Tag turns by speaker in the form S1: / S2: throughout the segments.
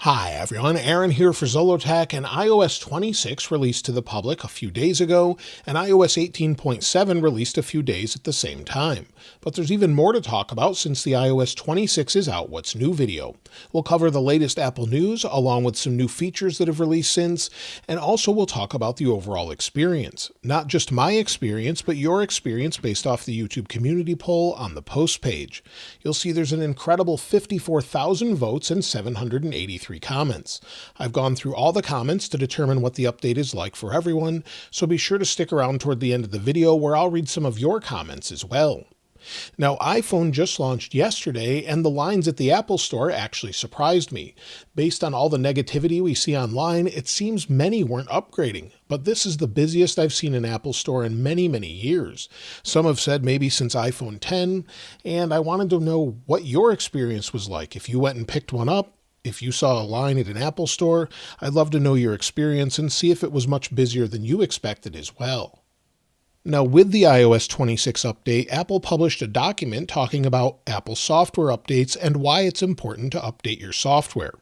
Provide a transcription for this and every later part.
S1: Hi everyone, Aaron here for Zollotech, and iOS 26 released to the public a few days ago, and iOS 18.7 released a few days at the same time. But there's even more to talk about since the iOS 26 is out what's new video. We'll cover the latest Apple news, along with some new features that have released since, and also we'll talk about the overall experience. Not just my experience, but your experience based off the YouTube community poll on the post page. You'll see there's an incredible 54,000 votes and 783 comments. I've gone through all the comments to determine what the update is like for everyone, so be sure to stick around toward the end of the video where I'll read some of your comments as well. Now, iPhone just launched yesterday, and the lines at the Apple Store actually surprised me. Based on all the negativity we see online, it seems many weren't upgrading, but this is the busiest I've seen an Apple Store in many, many years. Some have said maybe since iPhone 10, and I wanted to know what your experience was like. If you went and picked one up, if you saw a line at an Apple Store, I'd love to know your experience and see if it was much busier than you expected as well. Now, with the iOS 26 update, Apple published a document talking about Apple software updates and why it's important to update your software.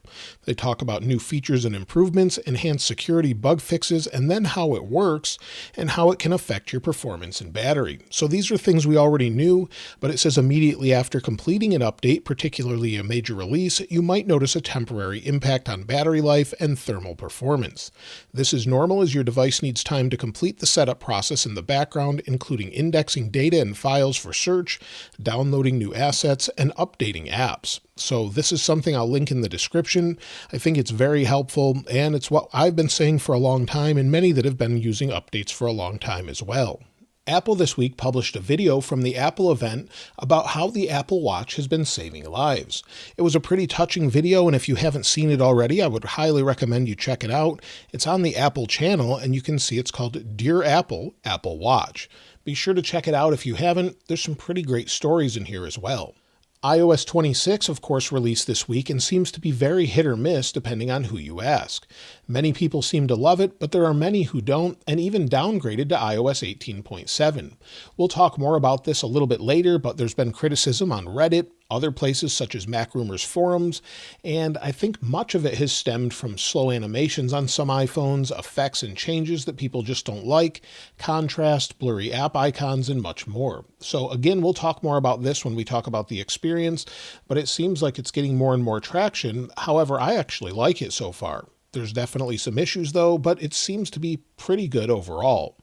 S1: They talk about new features and improvements, enhanced security bug fixes, and then how it works and how it can affect your performance and battery. So these are things we already knew, but it says immediately after completing an update, particularly a major release, you might notice a temporary impact on battery life and thermal performance. This is normal as your device needs time to complete the setup process in the background, including indexing data and files for search, downloading new assets, and updating apps. So this is something I'll link in the description. I think it's very helpful, and it's what I've been saying for a long time, and many that have been using updates for a long time as well. Apple this week published a video from the Apple event about how the Apple Watch has been saving lives. It was a pretty touching video, and if you haven't seen it already, I would highly recommend you check it out. It's on the Apple channel, and you can see it's called Dear Apple, Apple Watch. Be sure to check it out if you haven't. There's some pretty great stories in here as well. iOS 26, of course, released this week and seems to be very hit or miss depending on who you ask. Many people seem to love it, but there are many who don't and even downgraded to iOS 18.7. We'll talk more about this a little bit later, but there's been criticism on Reddit, other places such as MacRumors forums, and I think much of it has stemmed from slow animations on some iPhones, effects and changes that people just don't like, contrast, blurry app icons, and much more. So again, we'll talk more about this when we talk about the experience, but it seems like it's getting more and more traction. However, I actually like it so far. There's definitely some issues though, but it seems to be pretty good overall.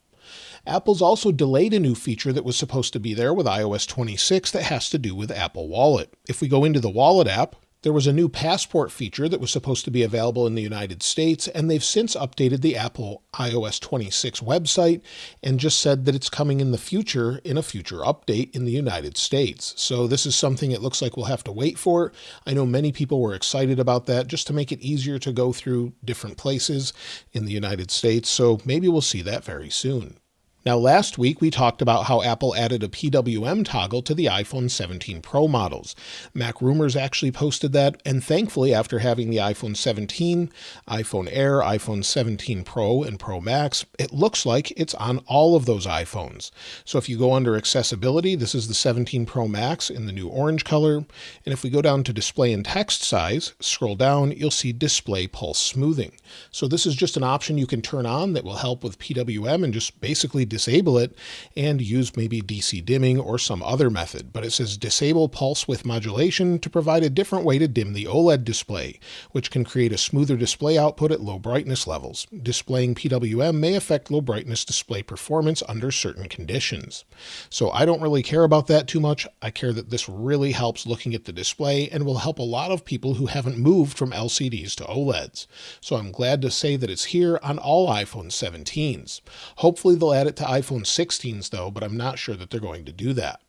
S1: Apple's also delayed a new feature that was supposed to be there with iOS 26 that has to do with Apple Wallet. If we go into the Wallet app, there was a new passport feature that was supposed to be available in the United States, and they've since updated the Apple iOS 26 website and just said that it's coming in the future in a future update in the United States. So this is something it looks like we'll have to wait for. I know many people were excited about that just to make it easier to go through different places in the United States, so maybe we'll see that very soon. Now, last week, we talked about how Apple added a PWM toggle to the iPhone 17 Pro models. MacRumors actually posted that, and thankfully, after having the iPhone 17, iPhone Air, iPhone 17 Pro, and Pro Max, it looks like it's on all of those iPhones. So if you go under Accessibility, this is the 17 Pro Max in the new orange color, and if we go down to Display and Text Size, scroll down, you'll see Display Pulse Smoothing. So this is just an option you can turn on that will help with PWM and just basically disable it and use maybe DC dimming or some other method, but it says disable pulse width modulation to provide a different way to dim the OLED display, which can create a smoother display output at low brightness levels. Displaying PWM may affect low brightness display performance under certain conditions. So I don't really care about that too much. I care that this really helps looking at the display and will help a lot of people who haven't moved from LCDs to OLEDs. So I'm glad to say that it's here on all iPhone 17s. Hopefully they'll add it to iPhone 16s though, but I'm not sure that they're going to do that.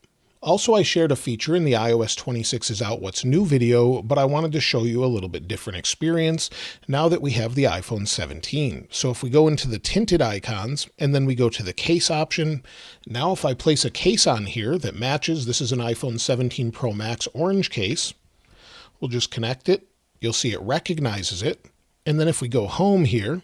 S1: Also, I shared a feature in the iOS 26 is out what's new video, but I wanted to show you a little bit different experience now that we have the iPhone 17. So if we go into the tinted icons and then we go to the case option, now if I place a case on here that matches, this is an iPhone 17 Pro Max orange case, we'll just connect it. You'll see it recognizes it. And then if we go home here,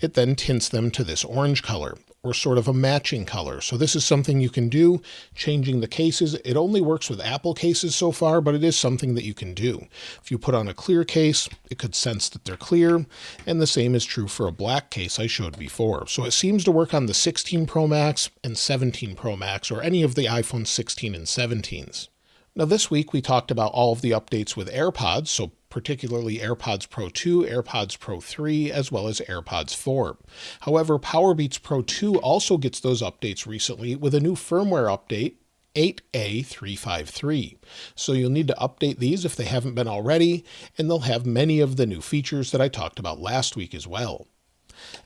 S1: it then tints them to this orange color. or sort of a matching color. So this is something you can do, changing the cases. It only works with Apple cases so far, but it is something that you can do. If you put on a clear case, it could sense that they're clear, and the same is true for a black case I showed before. So it seems to work on the 16 Pro Max and 17 Pro Max, or any of the iPhone 16 and 17s. Now this week we talked about all of the updates with AirPods, so particularly AirPods Pro 2, AirPods Pro 3, as well as AirPods 4. However, Powerbeats Pro 2 also gets those updates recently with a new firmware update, 8A353. So you'll need to update these if they haven't been already, and they'll have many of the new features that I talked about last week as well.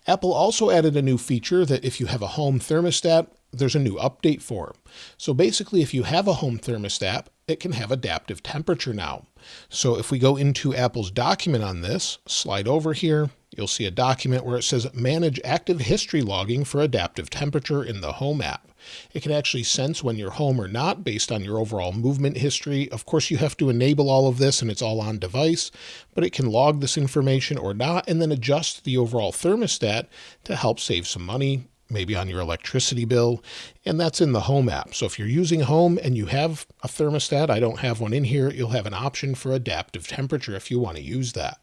S1: Apple also added a new feature that if you have a home thermostat, there's a new update for. So basically, if you have a home thermostat, it can have adaptive temperature now. So if we go into Apple's document on this, slide over here, you'll see a document where it says manage active history logging for adaptive temperature in the Home app. It can actually sense when you're home or not based on your overall movement history. Of course, you have to enable all of this and it's all on device, but it can log this information or not and then adjust the overall thermostat to help save some money, maybe on your electricity bill, and that's in the Home app. So if you're using Home and you have a thermostat, I don't have one in here, you'll have an option for adaptive temperature if you want to use that.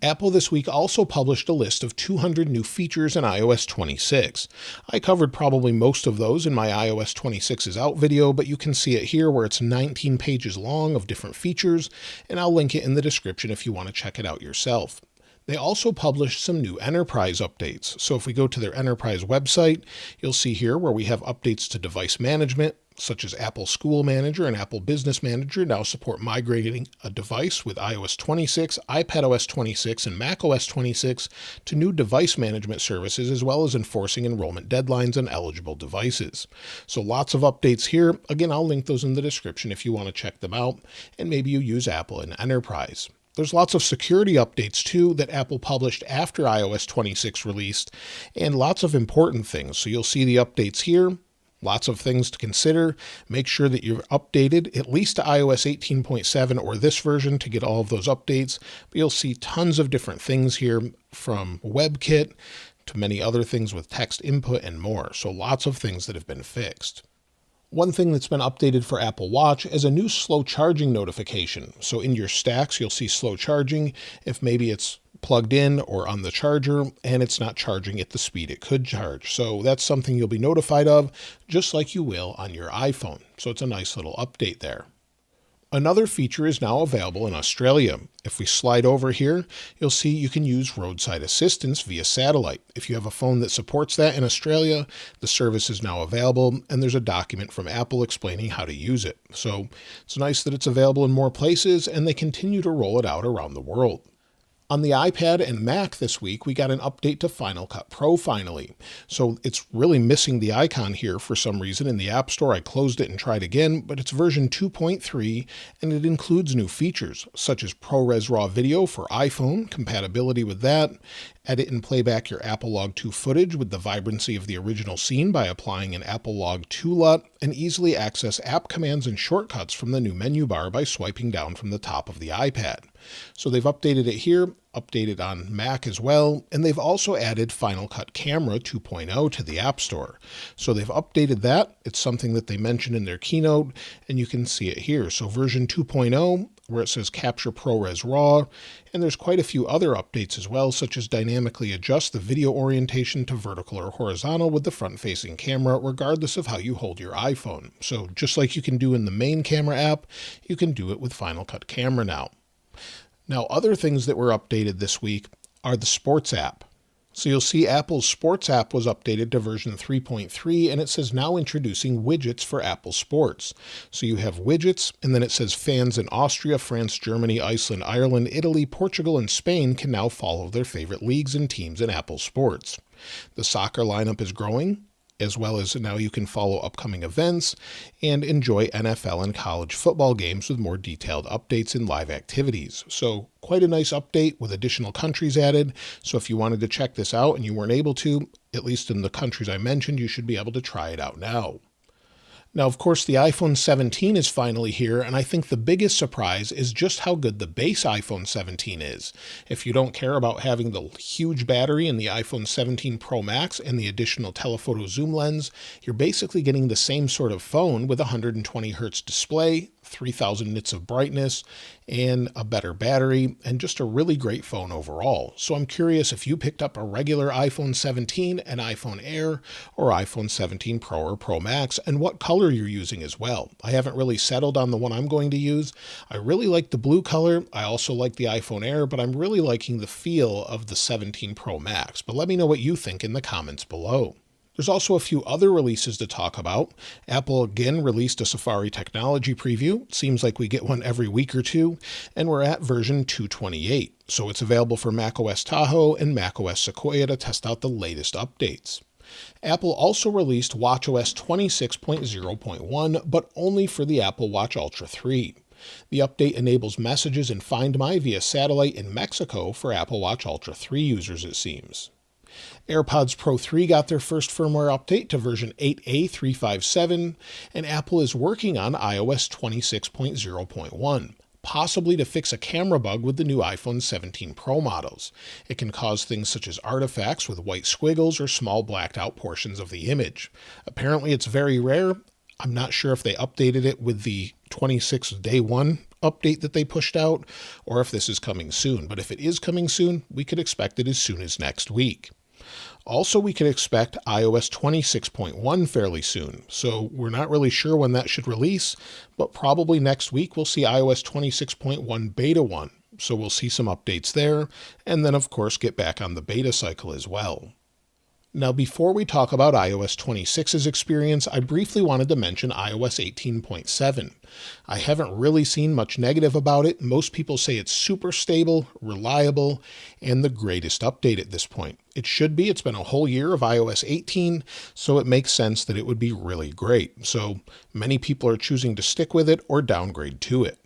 S1: Apple this week also published a list of 200 new features in iOS 26. I covered probably most of those in my iOS 26 is out video, but you can see it here where it's 19 pages long of different features, and I'll link it in the description if you want to check it out yourself. They also published some new enterprise updates. So if we go to their enterprise website, you'll see here where we have updates to device management, such as Apple School Manager and Apple Business Manager now support migrating a device with iOS 26, iPadOS 26, and macOS 26 to new device management services, as well as enforcing enrollment deadlines on eligible devices. So lots of updates here. Again, I'll link those in the description if you want to check them out, and maybe you use Apple in Enterprise. There's lots of security updates too that Apple published after iOS 26 released, and lots of important things. So you'll see the updates here. Lots of things to consider. Make sure that you're updated at least to iOS 18.7 or this version to get all of those updates. But you'll see tons of different things here, from WebKit to many other things with text input and more. So lots of things that have been fixed. One thing that's been updated for Apple Watch is a new slow charging notification. So in your stacks, you'll see slow charging if maybe it's plugged in or on the charger and it's not charging at the speed it could charge. So that's something you'll be notified of, just like you will on your iPhone. So it's a nice little update there. Another feature is now available in Australia. If we slide over here, you'll see you can use roadside assistance via satellite. If you have a phone that supports that in Australia, the service is now available, and there's a document from Apple explaining how to use it. So it's nice that it's available in more places, and they continue to roll it out around the world. On the iPad and Mac this week, we got an update to Final Cut Pro finally. So it's really missing the icon here for some reason in the App Store. I closed it and tried again, but it's version 2.3 and it includes new features such as ProRes RAW video for iPhone, compatibility with that, edit and play back your Apple Log 2 footage with the vibrancy of the original scene by applying an Apple Log 2 LUT, and easily access app commands and shortcuts from the new menu bar by swiping down from the top of the iPad. So they've updated it here, updated on Mac as well, and they've also added Final Cut Camera 2.0 to the App Store. So they've updated that. It's something that they mentioned in their keynote, and you can see it here. So version 2.0, where it says Capture ProRes RAW, and there's quite a few other updates as well, such as dynamically adjust the video orientation to vertical or horizontal with the front-facing camera, regardless of how you hold your iPhone. So just like you can do in the main camera app, you can do it with Final Cut Camera now. Now, other things that were updated this week are the Sports app. So you'll see Apple's Sports app was updated to version 3.3, and it says now introducing widgets for Apple Sports. So you have widgets, and then it says fans in Austria, France, Germany, Iceland, Ireland, Italy, Portugal, and Spain can now follow their favorite leagues and teams in Apple Sports. The soccer lineup is growing, as well as now you can follow upcoming events and enjoy NFL and college football games with more detailed updates and live activities. So quite a nice update with additional countries added. So if you wanted to check this out and you weren't able to, at least in the countries I mentioned, you should be able to try it out now. Now, of course, the iPhone 17 is finally here, and I think the biggest surprise is just how good the base iPhone 17 is. If you don't care about having the huge battery in the iPhone 17 Pro Max and the additional telephoto zoom lens, you're basically getting the same sort of phone with a 120Hz display, 3000 nits of brightness, and a better battery, and just a really great phone overall. So I'm curious if you picked up a regular iPhone 17, an iPhone Air, or iPhone 17 Pro or Pro Max, and what color you're using as well. I haven't really settled on the one I'm going to use. I really like the blue color. I also like the iPhone Air, but I'm really liking the feel of the 17 Pro Max. But let me know what you think in the comments below. There's also a few other releases to talk about. Apple again released a Safari technology preview. It seems like we get one every week or two, and we're at version 228. So it's available for macOS Tahoe and macOS Sequoia to test out the latest updates. Apple also released watchOS 26.0.1, but only for the Apple Watch Ultra 3. The update enables messages and Find My via satellite in Mexico for Apple Watch Ultra 3 users, it seems. AirPods Pro 3 got their first firmware update to version 8A357, and Apple is working on iOS 26.0.1, possibly to fix a camera bug with the new iPhone 17 Pro models. It can cause things such as artifacts with white squiggles or small blacked out portions of the image. Apparently it's very rare. I'm not sure if they updated it with the 26 day one update that they pushed out, or if this is coming soon. But if it is coming soon, we could expect it as soon as next week. Also, we can expect iOS 26.1 fairly soon, so we're not really sure when that should release, but probably next week we'll see iOS 26.1 Beta 1, so we'll see some updates there, and then of course get back on the beta cycle as well. Now, before we talk about iOS 26's experience, I briefly wanted to mention iOS 18.7. I haven't really seen much negative about it. Most people say it's super stable, reliable, and the greatest update at this point. It should be. It's been a whole year of iOS 18, so it makes sense that it would be really great. So many people are choosing to stick with it or downgrade to it.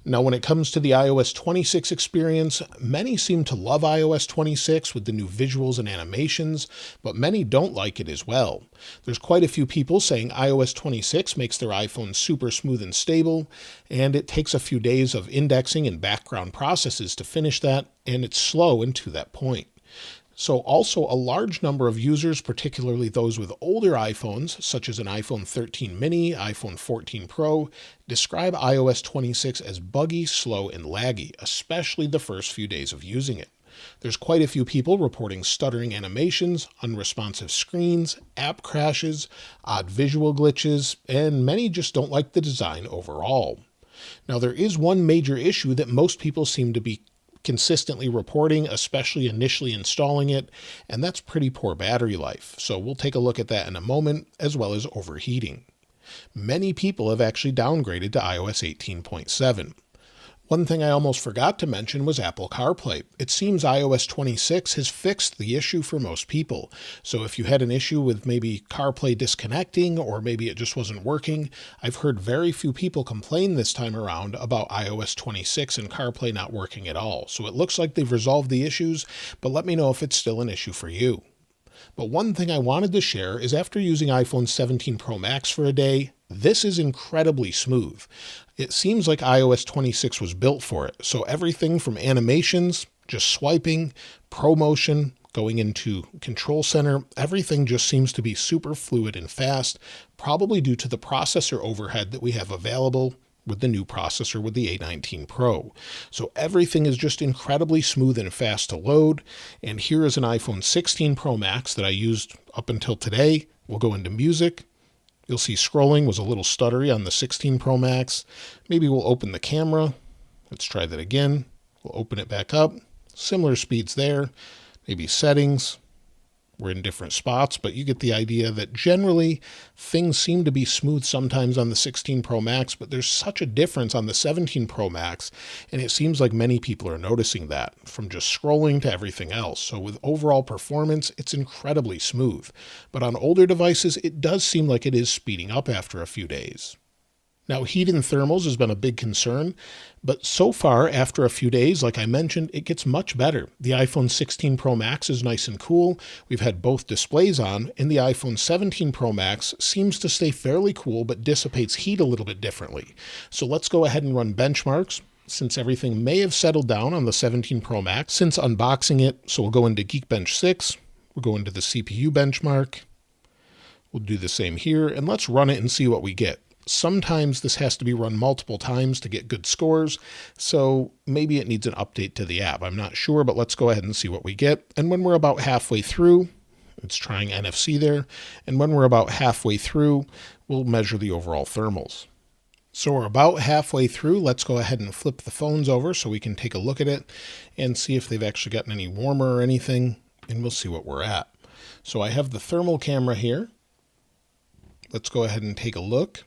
S1: Now, when it comes to the iOS 26 experience, many seem to love iOS 26 with the new visuals and animations, but many don't like it as well. There's quite a few people saying iOS 26 makes their iPhone super smooth and stable, and it takes a few days of indexing and background processes to finish that, and it's slow and to that point. So also a large number of users, particularly those with older iPhones, such as an iPhone 13 mini, iPhone 14 Pro, describe iOS 26 as buggy, slow, and laggy, especially the first few days of using it. There's quite a few people reporting stuttering animations, unresponsive screens, app crashes, odd visual glitches, and many just don't like the design overall. Now, there is one major issue that most people seem to be consistently reporting, especially initially installing it, and that's pretty poor battery life. So we'll take a look at that in a moment, as well as overheating. Many people have actually downgraded to iOS 18.7. One thing I almost forgot to mention was Apple CarPlay. It seems iOS 26 has fixed the issue for most people. So if you had an issue with maybe CarPlay disconnecting, or maybe it just wasn't working, I've heard very few people complain this time around about iOS 26 and CarPlay not working at all. So it looks like they've resolved the issues, but let me know if it's still an issue for you. But one thing I wanted to share is after using iPhone 17 Pro Max for a day, this is incredibly smooth. It seems like iOS 26 was built for it. So everything from animations, just swiping, ProMotion, going into Control Center, everything just seems to be super fluid and fast, probably due to the processor overhead that we have available with the new processor with the A19 Pro. So everything is just incredibly smooth and fast to load. And here is an iPhone 16 Pro Max that I used up until today. We'll go into music. You'll see scrolling was a little stuttery on the 16 Pro Max. Maybe we'll open the camera. Let's try that again. We'll open it back up. Similar speeds there. Maybe settings. We're in different spots, but you get the idea that generally things seem to be smooth sometimes on the 16 Pro Max, but there's such a difference on the 17 Pro Max, and it seems like many people are noticing that from just scrolling to everything else. So with overall performance, it's incredibly smooth, but on older devices, it does seem like it is speeding up after a few days. Now, heat in thermals has been a big concern, but so far, after a few days, like I mentioned, it gets much better. The iPhone 16 Pro Max is nice and cool. We've had both displays on, and the iPhone 17 Pro Max seems to stay fairly cool, but dissipates heat a little bit differently. So let's go ahead and run benchmarks, since everything may have settled down on the 17 Pro Max since unboxing it. So we'll go into Geekbench 6, we'll go into the CPU benchmark, we'll do the same here, and let's run it and see what we get. Sometimes this has to be run multiple times to get good scores, so maybe it needs an update to the app. I'm not sure, but let's go ahead and see what we get. And when we're about halfway through, it's trying NFC there, and when we're about halfway through, we'll measure the overall thermals. So we're about halfway through. Let's go ahead and flip the phones over so we can take a look at it and see if they've actually gotten any warmer or anything, and we'll see what we're at. So I have the thermal camera here. Let's go ahead and take a look.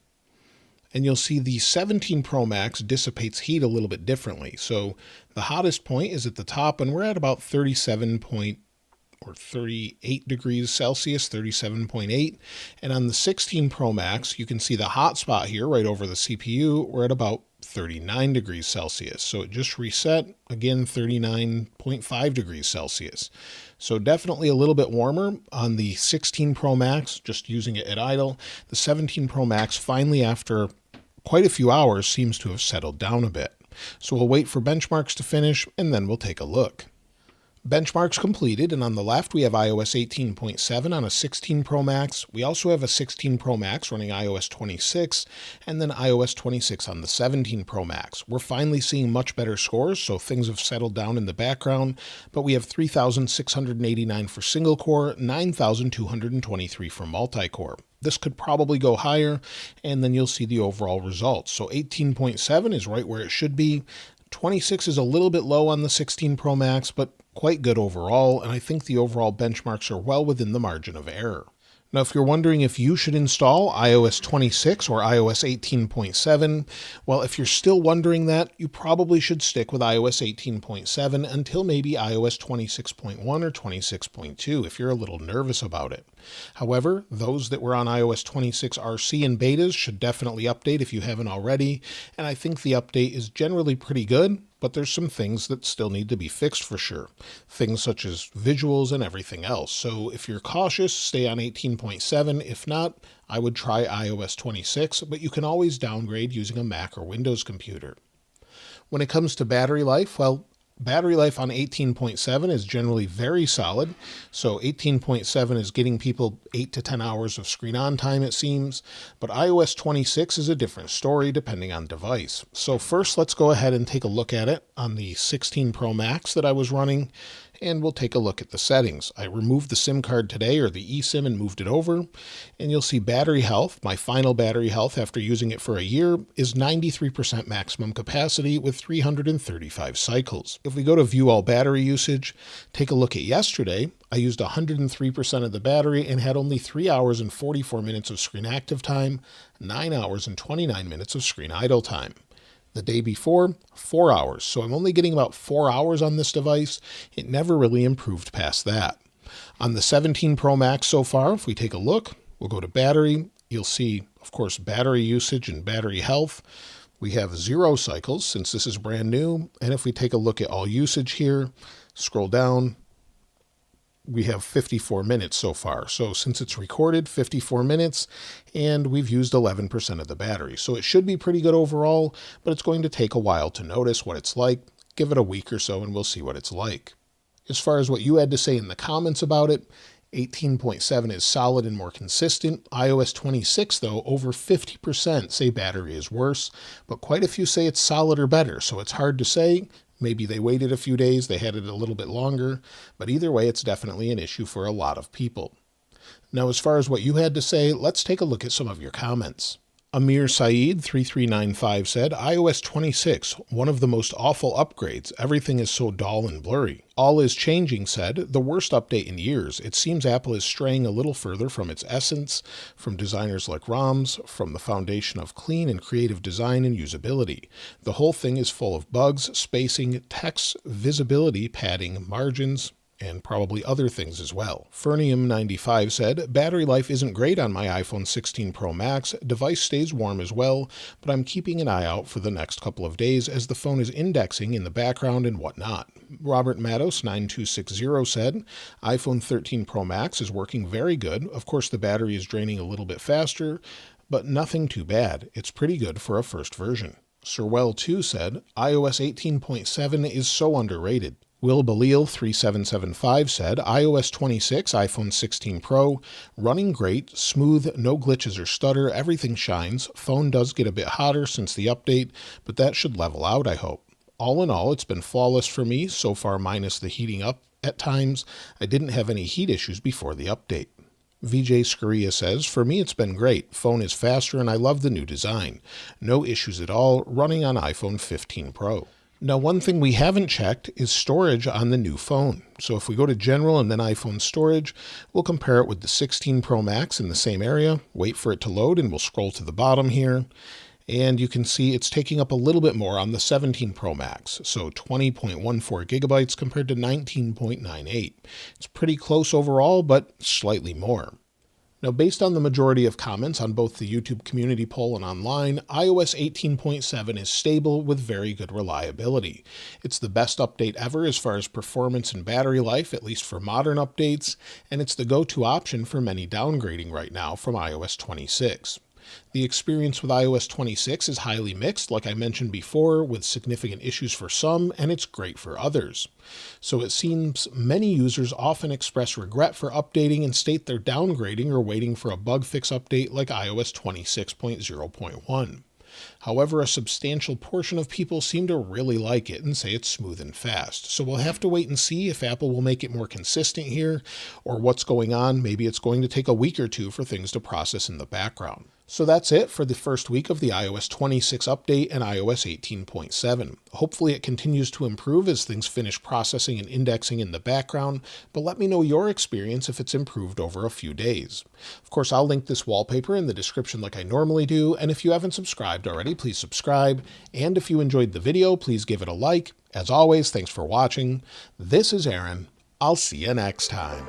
S1: And you'll see the 17 Pro Max dissipates heat a little bit differently. So the hottest point is at the top, and we're at about 38 degrees Celsius, 37.8. And on the 16 Pro Max, you can see the hot spot here right over the CPU. We're at about 39 degrees Celsius. So it just reset, again, 39.5 degrees Celsius. So definitely a little bit warmer on the 16 Pro Max, just using it at idle. The 17 Pro Max finally, after quite a few hours, seems to have settled down a bit. So we'll wait for benchmarks to finish, and then we'll take a look. Benchmarks completed, and on the left we have iOS 18.7 on a 16 Pro Max. We also have a 16 Pro Max running iOS 26, and then iOS 26 on the 17 Pro Max. We're finally seeing much better scores, so things have settled down in the background, but we have 3,689 for single core, 9,223 for multi-core. This could probably go higher, and then you'll see the overall results. So 18.7 is right where it should be. 26 is a little bit low on the 16 Pro Max, but quite good overall, and I think the overall benchmarks are well within the margin of error. Now, if you're wondering if you should install iOS 26 or iOS 18.7, well, if you're still wondering that, you probably should stick with iOS 18.7 until maybe iOS 26.1 or 26.2 if you're a little nervous about it. However, those that were on iOS 26 RC and betas should definitely update if you haven't already, and I think the update is generally pretty good, but there's some things that still need to be fixed for sure. Things such as visuals and everything else. So if you're cautious, stay on 18.7. If not, I would try iOS 26, but you can always downgrade using a Mac or Windows computer. When it comes to battery life, well, battery life on 18.7 is generally very solid. So 18.7 is getting people 8 to 10 hours of screen on time, it seems. But iOS 26 is a different story depending on device. So first, let's go ahead and take a look at it on the 16 Pro Max that I was running, and we'll take a look at the settings. I removed the SIM card today, or the eSIM, and moved it over, and you'll see battery health. My final battery health after using it for a year is 93% maximum capacity with 335 cycles. If we go to view all battery usage, take a look at yesterday, I used 103% of the battery and had only 3 hours and 44 minutes of screen active time, 9 hours and 29 minutes of screen idle time. The day before, 4 hours. So I'm only getting about 4 hours on this device. It never really improved past that. On the 17 Pro Max so far, if we take a look, we'll go to battery. You'll see, of course, battery usage and battery health. We have 0 cycles since this is brand new. And if we take a look at all usage here, scroll down, we have 54 minutes so far. So since it's recorded, 54 minutes, and we've used 11% of the battery. So it should be pretty good overall, but it's going to take a while to notice what it's like. Give it a week or so and we'll see what it's like. As far as what you had to say in the comments about it, 18.7 is solid and more consistent. iOS 26, though, over 50% say battery is worse, but quite a few say it's solid or better, so it's hard to say. Maybe they waited a few days, they had it a little bit longer, but either way, it's definitely an issue for a lot of people. Now, as far as what you had to say, let's take a look at some of your comments. Amir Saeed 3395 said, iOS 26, one of the most awful upgrades. Everything is so dull and blurry. All is changing said, the worst update in years. It seems Apple is straying a little further from its essence, from designers like Rams, from the foundation of clean and creative design and usability. The whole thing is full of bugs, spacing, text, visibility, padding, margins, and probably other things as well. Fernium95 said, battery life isn't great on my iPhone 16 Pro Max. Device stays warm as well, but I'm keeping an eye out for the next couple of days as the phone is indexing in the background and whatnot. Robert Matos 9260 said, iPhone 13 Pro Max is working very good. Of course, the battery is draining a little bit faster, but nothing too bad. It's pretty good for a first version. Sirwell2 said, iOS 18.7 is so underrated. Will Balil 3775 said, iOS 26, iPhone 16 Pro, running great, smooth, no glitches or stutter, everything shines. Phone does get a bit hotter since the update, but that should level out, I hope. All in all, it's been flawless for me, so far minus the heating up at times. I didn't have any heat issues before the update. VJ Scaria says, for me it's been great. Phone is faster and I love the new design. No issues at all, running on iPhone 15 Pro. Now, one thing we haven't checked is storage on the new phone. So if we go to General and then iPhone Storage, we'll compare it with the 16 Pro Max in the same area, wait for it to load, and we'll scroll to the bottom here. And you can see it's taking up a little bit more on the 17 Pro Max, so 20.14 gigabytes compared to 19.98. It's pretty close overall, but slightly more. Now, based on the majority of comments on both the YouTube community poll and online, iOS 18.7 is stable with very good reliability. It's the best update ever as far as performance and battery life, at least for modern updates, and it's the go-to option for many downgrading right now from iOS 26. The experience with iOS 26 is highly mixed, like I mentioned before, with significant issues for some, and it's great for others. So it seems many users often express regret for updating and state they're downgrading or waiting for a bug fix update like iOS 26.0.1. However, a substantial portion of people seem to really like it and say it's smooth and fast. So we'll have to wait and see if Apple will make it more consistent here or what's going on. Maybe it's going to take a week or two for things to process in the background. So that's it for the first week of the iOS 26 update and iOS 18.7. Hopefully it continues to improve as things finish processing and indexing in the background, but let me know your experience if it's improved over a few days. Of course, I'll link this wallpaper in the description like I normally do, and if you haven't subscribed already, please subscribe, and if you enjoyed the video, please give it a like. As always, thanks for watching. This is Aaron. I'll see you next time.